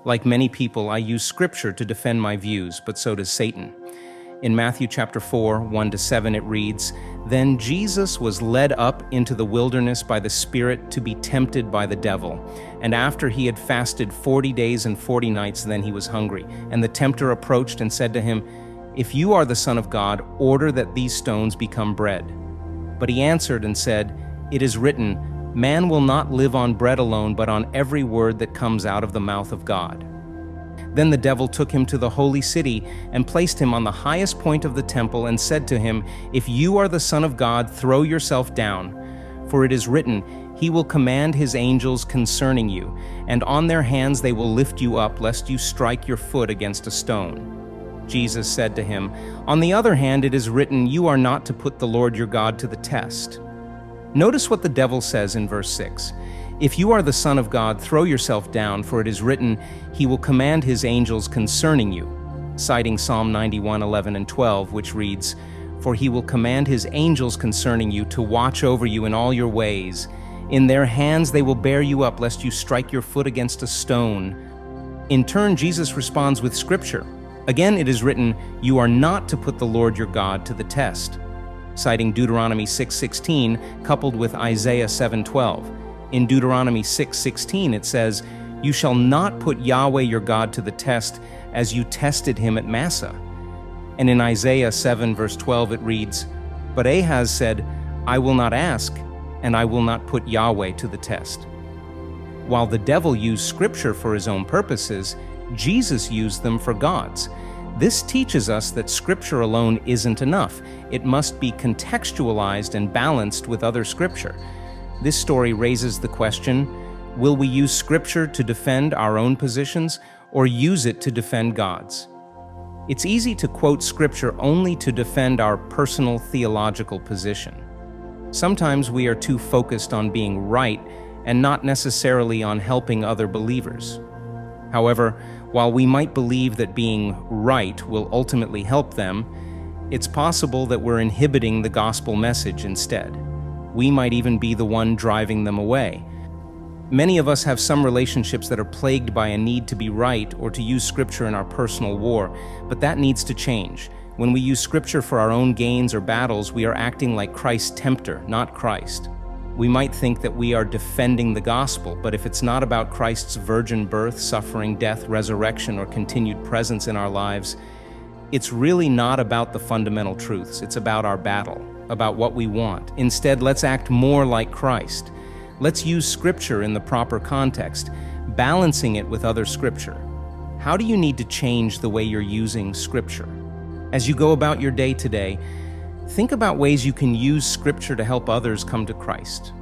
Like many people, I use Scripture to defend my views, but so does Satan. In Matthew chapter 4, 1-7, it reads, "Then Jesus was led up into the wilderness by the Spirit to be tempted by the devil. And after he had fasted 40 days and 40 nights, then he was hungry. And the tempter approached and said to him, 'If you are the Son of God, order that these stones become bread.' But he answered and said, 'It is written, man will not live on bread alone, but on every word that comes out of the mouth of God.' Then the devil took him to the holy city and placed him on the highest point of the temple and said to him, 'If you are the Son of God, throw yourself down. For it is written, he will command his angels concerning you, and on their hands they will lift you up, lest you strike your foot against a stone.' Jesus said to him, 'On the other hand, it is written, you are not to put the Lord your God to the test.'" Notice what the devil says in verse 6. "If you are the Son of God, throw yourself down, for it is written, he will command his angels concerning you," citing Psalm 91, 11 and 12, which reads, "For he will command his angels concerning you to watch over you in all your ways. In their hands they will bear you up, lest you strike your foot against a stone." In turn, Jesus responds with Scripture. Again, it is written, "You are not to put the Lord your God to the test," citing Deuteronomy 6:16, coupled with Isaiah 7:12. In Deuteronomy 6:16 it says, "You shall not put Yahweh your God to the test as you tested him at Massah." And in Isaiah 7 verse 12 it reads, "But Ahaz said, I will not ask, and I will not put Yahweh to the test." While the devil used Scripture for his own purposes, Jesus used them for God's. This teaches us that Scripture alone isn't enough. It must be contextualized and balanced with other Scripture. This story raises the question, will we use Scripture to defend our own positions or use it to defend God's? It's easy to quote Scripture only to defend our personal theological position. Sometimes we are too focused on being right and not necessarily on helping other believers. However, while we might believe that being right will ultimately help them, it's possible that we're inhibiting the gospel message instead. We might even be the one driving them away. Many of us have some relationships that are plagued by a need to be right or to use Scripture in our personal war, but that needs to change. When we use Scripture for our own gains or battles, we are acting like Christ's tempter, not Christ. We might think that we are defending the gospel, but if it's not about Christ's virgin birth, suffering, death, resurrection, or continued presence in our lives, it's really not about the fundamental truths. It's about our battle, about what we want. Instead, let's act more like Christ. Let's use Scripture in the proper context, balancing it with other Scripture. How do you need to change the way you're using Scripture? As you go about your day today, think about ways you can use Scripture to help others come to Christ.